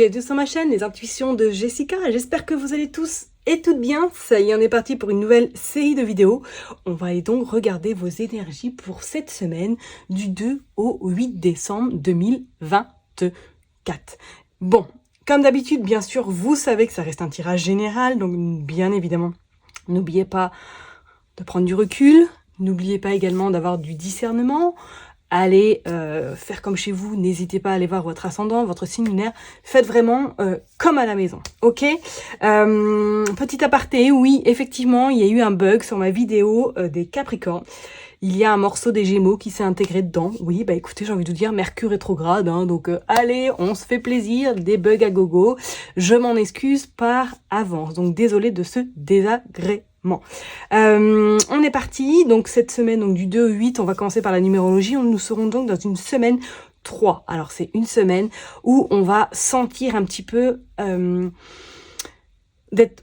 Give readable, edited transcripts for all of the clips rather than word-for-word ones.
bienvenue sur ma chaîne, les intuitions de Jessica. J'espère que vous allez tous et toutes bien. Ça y est, on est parti pour une nouvelle série de vidéos. On va aller donc regarder vos énergies pour cette semaine du 2 au 8 décembre 2024. Bon, comme d'habitude, bien sûr, vous savez que ça reste un tirage général, donc bien évidemment, n'oubliez pas de prendre du recul. N'oubliez pas également d'avoir du discernement. Allez faire comme chez vous, n'hésitez pas à aller voir votre ascendant, votre signe lunaire, faites vraiment comme à la maison, ok. Petit aparté, oui, effectivement, il y a eu un bug sur ma vidéo des Capricornes. Il y a un morceau des Gémeaux qui s'est intégré dedans. Oui, bah écoutez, j'ai envie de vous dire, Mercure rétrograde, hein, donc allez, on se fait plaisir, des bugs à gogo. Je m'en excuse par avance, donc désolé de ce désagrément. On est parti, donc cette semaine, donc du 2 au 8, on va commencer par la numérologie. Nous serons donc dans une semaine 3. Alors c'est une semaine où on va sentir un petit peu...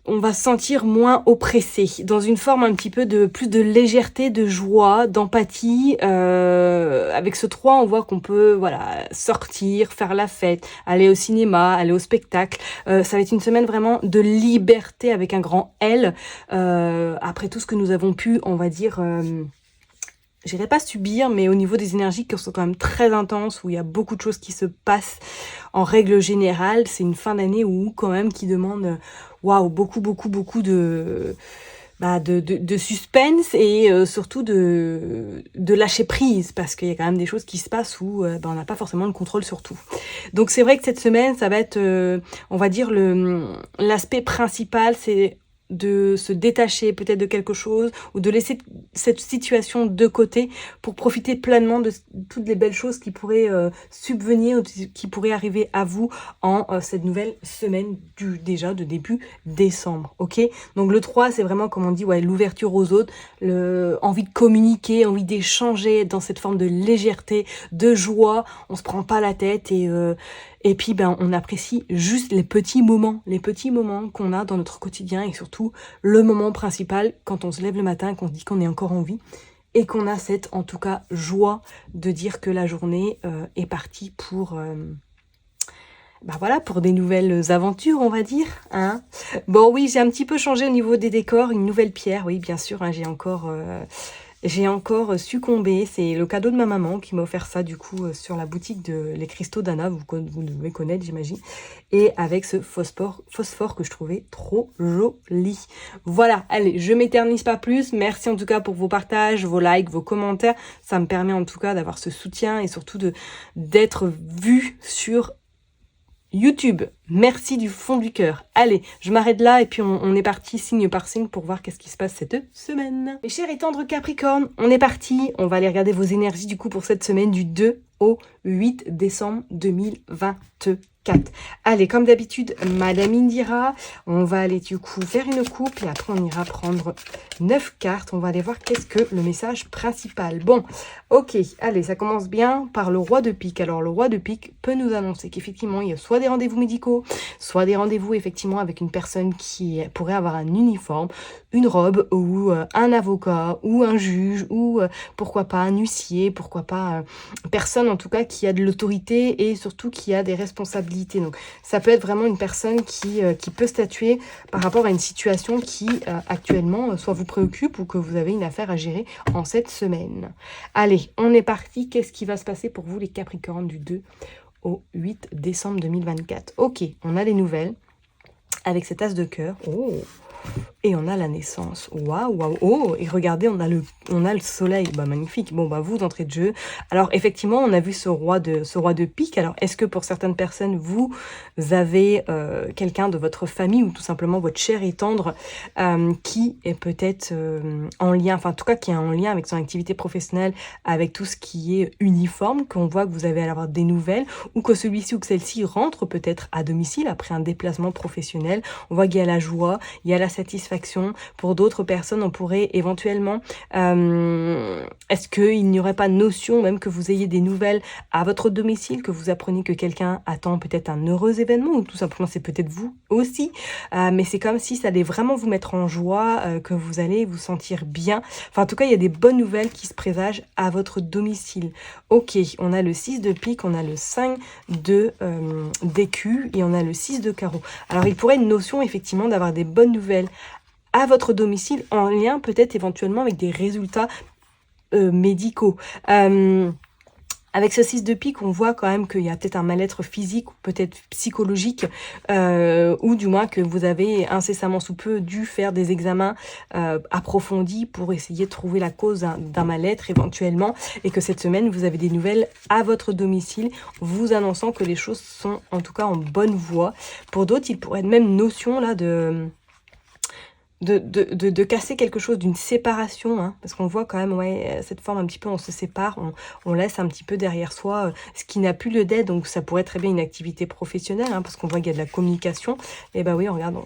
on va se sentir moins oppressé, dans une forme un petit peu de plus de légèreté, de joie, d'empathie. Avec ce 3, on voit qu'on peut sortir, faire la fête, aller au cinéma, aller au spectacle. Ça va être une semaine vraiment de liberté avec un grand L. Après tout ce que nous avons pu, on va dire... j'irai pas subir, mais au niveau des énergies qui sont quand même très intenses, où il y a beaucoup de choses qui se passent en règle générale, c'est une fin d'année où quand même qui demande waouh, beaucoup de suspense et surtout de lâcher prise, parce qu'il y a quand même des choses qui se passent où on n'a pas forcément le contrôle sur tout. Donc c'est vrai que cette semaine, ça va être, on va dire, l'aspect principal, c'est de se détacher peut-être de quelque chose ou de laisser cette situation de côté pour profiter pleinement de toutes les belles choses qui pourraient subvenir ou qui pourraient arriver à vous en cette nouvelle semaine déjà de début décembre, ok. Donc le 3, c'est vraiment, comme on dit, l'ouverture aux autres, envie de communiquer, envie d'échanger dans cette forme de légèreté, de joie. On se prend pas la tête et puis on apprécie juste les petits moments qu'on a dans notre quotidien, et surtout le moment principal quand on se lève le matin, qu'on se dit qu'on est encore en vie et qu'on a cette, en tout cas, joie de dire que la journée est partie pour pour des nouvelles aventures, on va dire, hein. Bon, oui, j'ai un petit peu changé au niveau des décors, une nouvelle pierre, oui, bien sûr, hein, j'ai encore succombé. C'est le cadeau de ma maman qui m'a offert ça, du coup, sur la boutique de Les Cristaux d'Anna, vous devez connaître, j'imagine. Et avec ce phosphore que je trouvais trop joli. Voilà, allez, je m'éternise pas plus. Merci en tout cas pour vos partages, vos likes, vos commentaires. Ça me permet en tout cas d'avoir ce soutien et surtout d'être vu sur YouTube. Merci du fond du cœur. Allez, je m'arrête là et puis on est parti signe par signe pour voir qu'est-ce qui se passe cette semaine. Mes chers et tendres Capricornes, on est parti. On va aller regarder vos énergies du coup pour cette semaine du 2 au 8 décembre 2024. Allez, comme d'habitude, Madame Indira, on va aller du coup faire une coupe et après on ira prendre 9 cartes. On va aller voir qu'est-ce que le message principal. Bon, ok, allez, ça commence bien par le roi de pique. Alors le roi de pique peut nous annoncer qu'effectivement il y a soit des rendez-vous médicaux, soit des rendez-vous effectivement avec une personne qui pourrait avoir un uniforme, une robe, ou un avocat, ou un juge, ou pourquoi pas un huissier, pourquoi pas personne en tout cas qui a de l'autorité et surtout qui a des responsabilités. Donc ça peut être vraiment une personne qui peut statuer par rapport à une situation qui actuellement soit vous préoccupe ou que vous avez une affaire à gérer en cette semaine. Allez, on est parti. Qu'est-ce qui va se passer pour vous les Capricornes du 2 au 8 décembre 2024? Ok, on a les nouvelles avec cet as de cœur. Oh, et on a la naissance. Waouh, waouh. Oh, et regardez, on a le soleil. Bah, magnifique. Bon, bah, vous, d'entrée de jeu. Alors, effectivement, on a vu ce roi de pique. Alors, est-ce que pour certaines personnes, vous avez quelqu'un de votre famille ou tout simplement votre cher et tendre qui est peut-être en lien, enfin, en tout cas, qui est en lien avec son activité professionnelle, avec tout ce qui est uniforme, qu'on voit que vous avez à avoir des nouvelles, ou que celui-ci ou que celle-ci rentre peut-être à domicile après un déplacement professionnel. On voit qu'il y a la joie, il y a la satisfaction, satisfaction. Pour d'autres personnes, on pourrait éventuellement... est-ce qu'il n'y aurait pas notion même que vous ayez des nouvelles à votre domicile, que vous appreniez que quelqu'un attend peut-être un heureux événement, ou tout simplement c'est peut-être vous aussi, mais c'est comme si ça allait vraiment vous mettre en joie, que vous allez vous sentir bien. Enfin, en tout cas, il y a des bonnes nouvelles qui se présagent à votre domicile. Ok, on a le 6 de pique, on a le 5 de d'écu et on a le 6 de carreau. Alors, il pourrait être une notion effectivement d'avoir des bonnes nouvelles à votre domicile en lien peut-être éventuellement avec des résultats médicaux. Avec ce 6 de pique, on voit quand même qu'il y a peut-être un mal-être physique ou peut-être psychologique, ou du moins que vous avez incessamment sous peu dû faire des examens approfondis pour essayer de trouver la cause d'un mal-être éventuellement, et que cette semaine, vous avez des nouvelles à votre domicile, vous annonçant que les choses sont en tout cas en bonne voie. Pour d'autres, il pourrait être même notion là de casser quelque chose, d'une séparation, hein, parce qu'on voit quand même, ouais, cette forme un petit peu, on se sépare, on laisse un petit peu derrière soi ce qui n'a plus lieu d'être, donc ça pourrait être très bien une activité professionnelle, hein, parce qu'on voit qu'il y a de la communication, et bah oui, on regarde,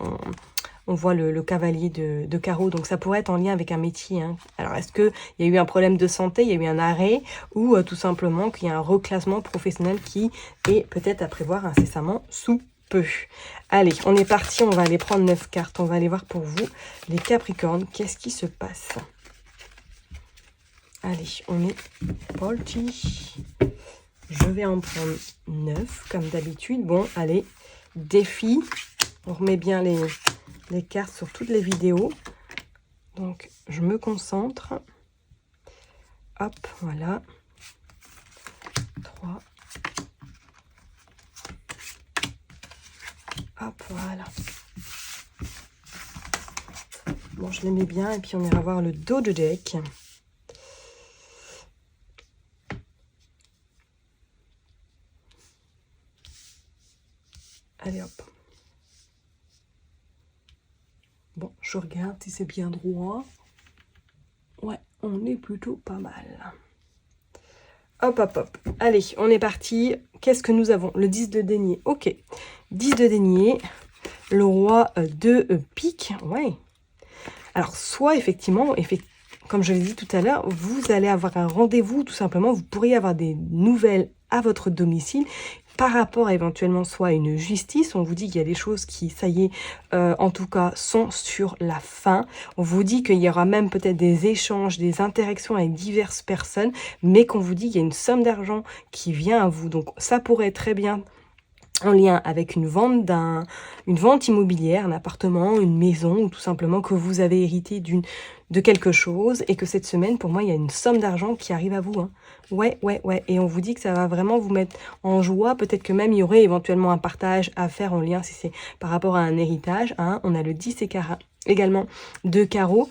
on voit le cavalier de carreau, donc ça pourrait être en lien avec un métier, hein. Alors, est-ce qu'il y a eu un problème de santé, il y a eu un arrêt, ou tout simplement qu'il y a un reclassement professionnel qui est peut-être à prévoir incessamment sous peu. Allez, on est parti, on va aller prendre 9 cartes, on va aller voir pour vous, les Capricornes, qu'est-ce qui se passe? Allez, on est parti. Je vais en prendre 9, comme d'habitude. Bon, allez, défi. On remet bien les cartes sur toutes les vidéos. Donc, je me concentre. Hop, voilà. 3. Hop, voilà. Bon, je les mets bien et puis on ira voir le dos de deck. Allez, hop. Bon, je regarde si c'est bien droit. Ouais, on est plutôt pas mal. Hop, hop, hop. Allez, on est parti. Qu'est-ce que nous avons? Le 10 de denier. Ok. 10 de denier. Le roi de pique. Ouais. Alors, soit effectivement, comme je l'ai dit tout à l'heure, vous allez avoir un rendez-vous, tout simplement. Vous pourriez avoir des nouvelles à votre domicile par rapport à éventuellement soit à une justice. On vous dit qu'il y a des choses qui, ça y est, en tout cas, sont sur la fin. On vous dit qu'il y aura même peut-être des échanges, des interactions avec diverses personnes, mais qu'on vous dit qu'il y a une somme d'argent qui vient à vous. Donc, ça pourrait être très bien en lien avec une vente immobilière, un appartement, une maison, ou tout simplement que vous avez hérité de quelque chose, et que cette semaine, pour moi, il y a une somme d'argent qui arrive à vous, hein. Ouais, et on vous dit que ça va vraiment vous mettre en joie, peut-être que même il y aurait éventuellement un partage à faire en lien, si c'est par rapport à un héritage, hein. On a le 10 et également de carreau.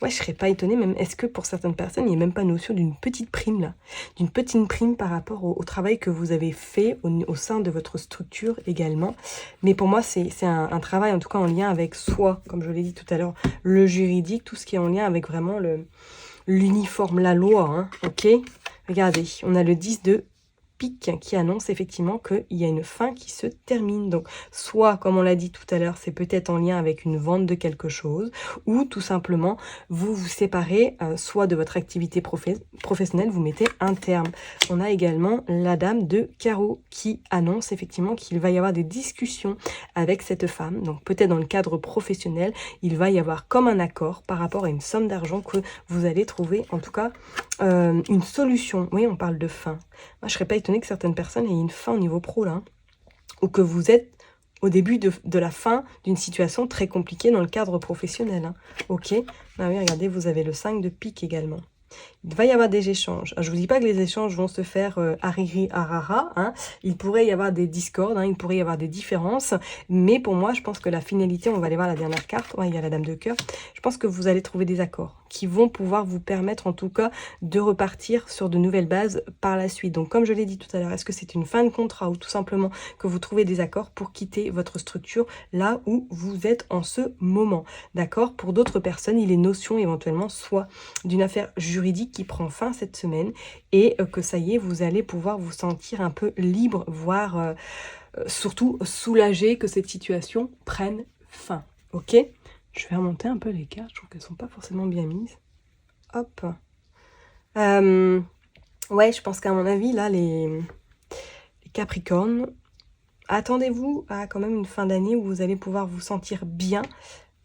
Ouais, je serais pas étonnée, même, est-ce que pour certaines personnes, il n'y a même pas notion d'une petite prime, là, d'une petite prime par rapport au travail que vous avez fait au sein de votre structure également. Mais pour moi, c'est un travail, en tout cas, en lien avec soi, comme je l'ai dit tout à l'heure, le juridique, tout ce qui est en lien avec vraiment l'uniforme, la loi, hein, ok? Regardez, on a le 10 de pique qui annonce effectivement qu'il y a une fin qui se termine. Donc, soit, comme on l'a dit tout à l'heure, c'est peut-être en lien avec une vente de quelque chose, ou tout simplement, vous vous séparez, soit de votre activité professionnelle, vous mettez un terme. On a également la dame de carreau qui annonce effectivement qu'il va y avoir des discussions avec cette femme. Donc, peut-être dans le cadre professionnel, il va y avoir comme un accord par rapport à une somme d'argent que vous allez trouver, en tout cas, une solution. Oui, on parle de fin. Moi, je serais pas étonnée que certaines personnes aient une fin au niveau pro, là, hein, ou que vous êtes au début de la fin d'une situation très compliquée dans le cadre professionnel, hein. Ok. Ah oui, regardez, vous avez le 5 de pique également. Il va y avoir des échanges. Je ne vous dis pas que les échanges vont se faire hariri harara, hein. Il pourrait y avoir des discordes, hein, il pourrait y avoir des différences. Mais pour moi, je pense que la finalité, on va aller voir la dernière carte. Ouais, il y a la dame de cœur. Je pense que vous allez trouver des accords qui vont pouvoir vous permettre en tout cas de repartir sur de nouvelles bases par la suite. Donc comme je l'ai dit tout à l'heure, est-ce que c'est une fin de contrat ou tout simplement que vous trouvez des accords pour quitter votre structure là où vous êtes en ce moment, d'accord? Pour d'autres personnes, il est notion éventuellement soit d'une affaire juridique qui prend fin cette semaine et que ça y est, vous allez pouvoir vous sentir un peu libre, voire surtout soulagé que cette situation prenne fin, ok? Je vais remonter un peu les cartes, je trouve qu'elles sont pas forcément bien mises. Hop. Ouais, je pense qu'à mon avis, là, les Capricornes, attendez-vous à quand même une fin d'année où vous allez pouvoir vous sentir bien,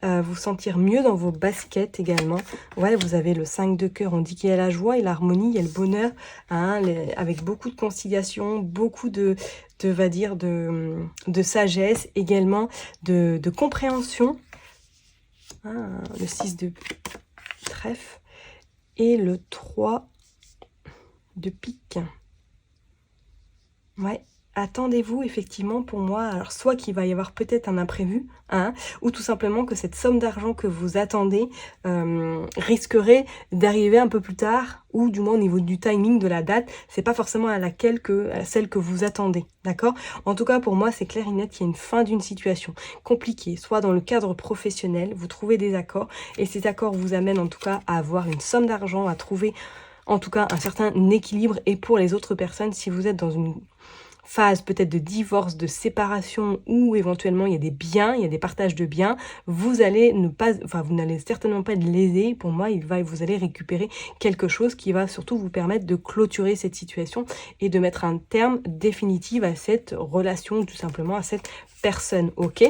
vous sentir mieux dans vos baskets également. Ouais, vous avez le 5 de cœur, on dit qu'il y a la joie et l'harmonie, il y a le bonheur, hein, avec beaucoup de conciliation, beaucoup va dire, de sagesse, également de compréhension. Hein, le 6 de trèfle et le 3 de pique. Ouais, attendez-vous effectivement pour moi, alors soit qu'il va y avoir peut-être un imprévu, hein, ou tout simplement que cette somme d'argent que vous attendez risquerait d'arriver un peu plus tard, ou du moins au niveau du timing de la date, c'est pas forcément à celle que vous attendez, d'accord? En tout cas, pour moi, c'est clair et net, il y a une fin d'une situation compliquée, soit dans le cadre professionnel, vous trouvez des accords, et ces accords vous amènent en tout cas à avoir une somme d'argent, à trouver en tout cas un certain équilibre, et pour les autres personnes, si vous êtes dans une phase peut-être de divorce, de séparation, ou éventuellement il y a des biens, il y a des partages de biens, vous allez vous n'allez certainement pas être lésé. Pour moi, vous allez récupérer quelque chose qui va surtout vous permettre de clôturer cette situation et de mettre un terme définitif à cette relation, tout simplement à cette personne, ok?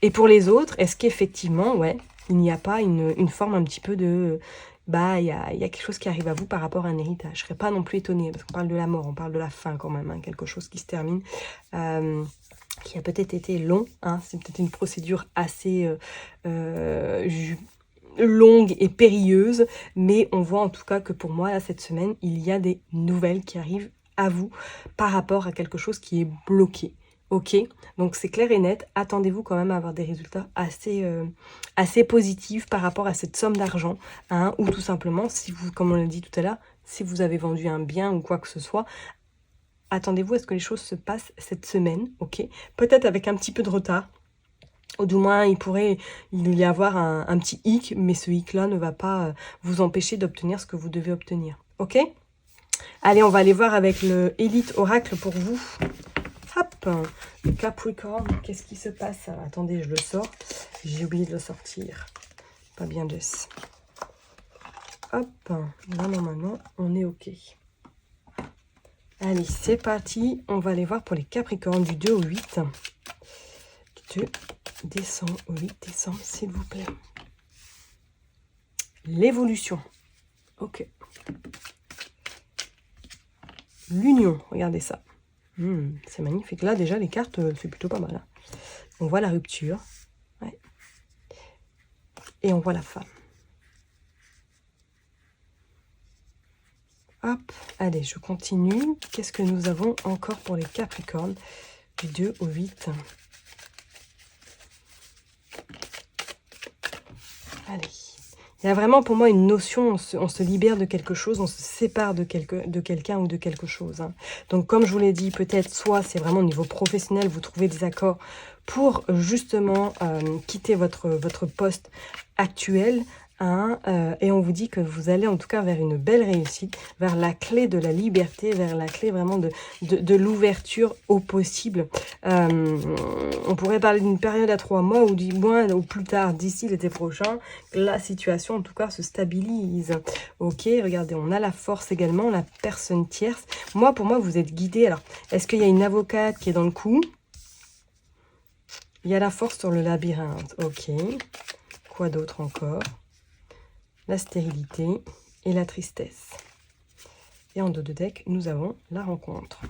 Et pour les autres, est-ce qu'effectivement, ouais, il n'y a pas une forme un petit peu de... il y a quelque chose qui arrive à vous par rapport à un héritage. Je ne serais pas non plus étonnée, parce qu'on parle de la mort, on parle de la fin quand même, hein, quelque chose qui se termine, qui a peut-être été long, hein, c'est peut-être une procédure assez longue et périlleuse, mais on voit en tout cas que pour moi, là, cette semaine, il y a des nouvelles qui arrivent à vous par rapport à quelque chose qui est bloqué. Ok, donc c'est clair et net, attendez-vous quand même à avoir des résultats assez positifs par rapport à cette somme d'argent, hein, ou tout simplement, si vous, comme on l'a dit tout à l'heure, si vous avez vendu un bien ou quoi que ce soit, attendez-vous à ce que les choses se passent cette semaine, ok, peut-être avec un petit peu de retard, ou du moins il pourrait y avoir un petit hic, mais ce hic-là ne va pas vous empêcher d'obtenir ce que vous devez obtenir, ok? Allez, on va aller voir avec le Elite Oracle pour vous. Hop, le Capricorne, qu'est-ce qui se passe? Attendez, je le sors. J'ai oublié de le sortir. Pas bien de... Hop, là normalement, on est ok. Allez, c'est parti. On va aller voir pour les Capricornes du 2 au 8. Du 2 décembre au 8 décembre, s'il vous plaît. L'évolution. Ok. L'union, regardez ça. C'est magnifique. Là, déjà, les cartes, c'est plutôt pas mal. Hein. On voit la rupture. Ouais. Et on voit la femme. Hop. Allez, je continue. Qu'est-ce que nous avons encore pour les Capricornes du 2 au 8. Allez. Il y a vraiment pour moi une notion, on se libère de quelque chose, on se sépare de quelqu'un ou de quelque chose. Hein. Donc comme je vous l'ai dit, peut-être soit c'est vraiment au niveau professionnel, vous trouvez des accords pour justement quitter votre poste actuel. Hein, et on vous dit que vous allez en tout cas vers une belle réussite, vers la clé de la liberté, vers la clé vraiment de l'ouverture au possible. On pourrait parler d'une période à 3 mois ou du moins au plus tard, d'ici l'été prochain, la situation en tout cas se stabilise. Ok, regardez, on a la force également, la personne tierce. Pour moi, vous êtes guidé. Alors, est-ce qu'il y a une avocate qui est dans le coup? Il y a la force sur le labyrinthe. Ok. Quoi d'autre encore? La stérilité et la tristesse. Et en dos de deck, nous avons la rencontre.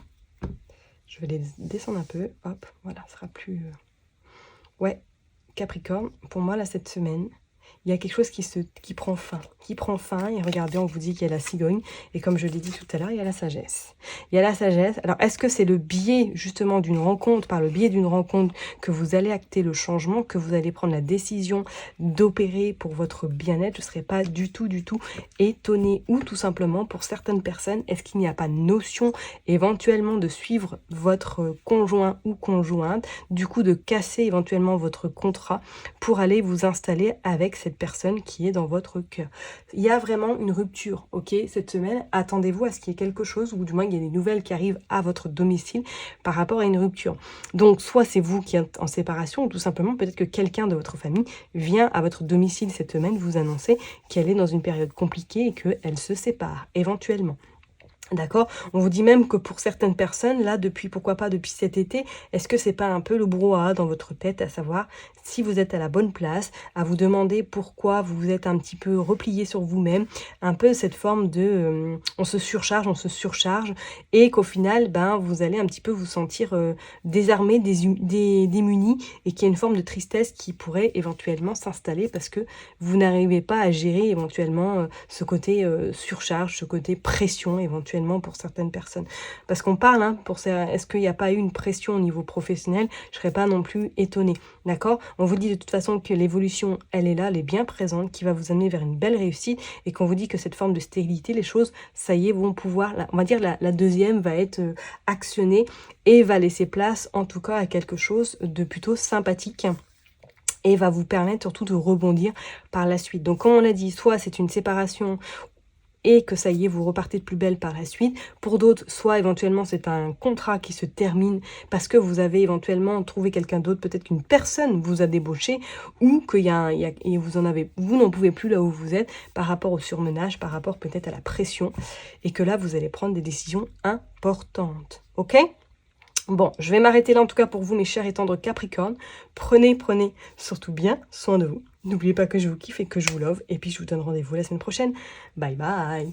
Je vais les descendre un peu. Hop, voilà, ce sera plus... Ouais, Capricorne, pour moi, là, cette semaine, il y a quelque chose qui prend fin. Et regardez, on vous dit qu'il y a la cigogne. Et comme je l'ai dit tout à l'heure, il y a la sagesse. Il y a la sagesse. Alors, est-ce que c'est le biais, justement, d'une rencontre, par le biais d'une rencontre, que vous allez acter le changement, que vous allez prendre la décision d'opérer pour votre bien-être? Je ne serais pas du tout étonnée. Ou tout simplement, pour certaines personnes, est-ce qu'il n'y a pas notion, éventuellement, de suivre votre conjoint ou conjointe, du coup, de casser éventuellement votre contrat pour aller vous installer avec avec cette personne qui est dans votre cœur. Il y a vraiment une rupture, ok, cette semaine. Attendez-vous à ce qu'il y ait quelque chose, ou du moins il y a des nouvelles qui arrivent à votre domicile par rapport à une rupture. Donc, soit c'est vous qui êtes en séparation, ou tout simplement, peut-être que quelqu'un de votre famille vient à votre domicile cette semaine vous annoncer qu'elle est dans une période compliquée et qu'elle se sépare, éventuellement. D'accord? On vous dit même que pour certaines personnes, là, pourquoi pas depuis cet été, est-ce que c'est pas un peu le brouhaha dans votre tête, à savoir si vous êtes à la bonne place, à vous demander pourquoi vous vous êtes un petit peu replié sur vous-même, un peu cette forme de on se surcharge, et qu'au final, ben, vous allez un petit peu vous sentir désarmé, démuni, et qu'il y a une forme de tristesse qui pourrait éventuellement s'installer parce que vous n'arrivez pas à gérer éventuellement ce côté surcharge, ce côté pression éventuellement pour certaines personnes. Parce qu'on parle, hein, est-ce qu'il n'y a pas eu une pression au niveau professionnel? Je ne serais pas non plus étonnée, d'accord? On vous dit de toute façon que l'évolution, elle est là, elle est bien présente, qui va vous amener vers une belle réussite, et qu'on vous dit que cette forme de stérilité, les choses, ça y est, vont pouvoir, on va dire la deuxième va être actionnée et va laisser place, en tout cas, à quelque chose de plutôt sympathique, et va vous permettre surtout de rebondir par la suite. Donc, comme on l'a dit, soit c'est une séparation et que ça y est, vous repartez de plus belle par la suite. Pour d'autres, soit éventuellement c'est un contrat qui se termine parce que vous avez éventuellement trouvé quelqu'un d'autre, peut-être qu'une personne vous a débauché, ou et vous n'en pouvez plus là où vous êtes par rapport au surmenage, par rapport peut-être à la pression, et que là vous allez prendre des décisions importantes. Ok ? Bon, je vais m'arrêter là en tout cas pour vous, mes chers et tendres Capricornes. Prenez surtout bien soin de vous. N'oubliez pas que je vous kiffe et que je vous love. Et puis je vous donne rendez-vous la semaine prochaine. Bye bye.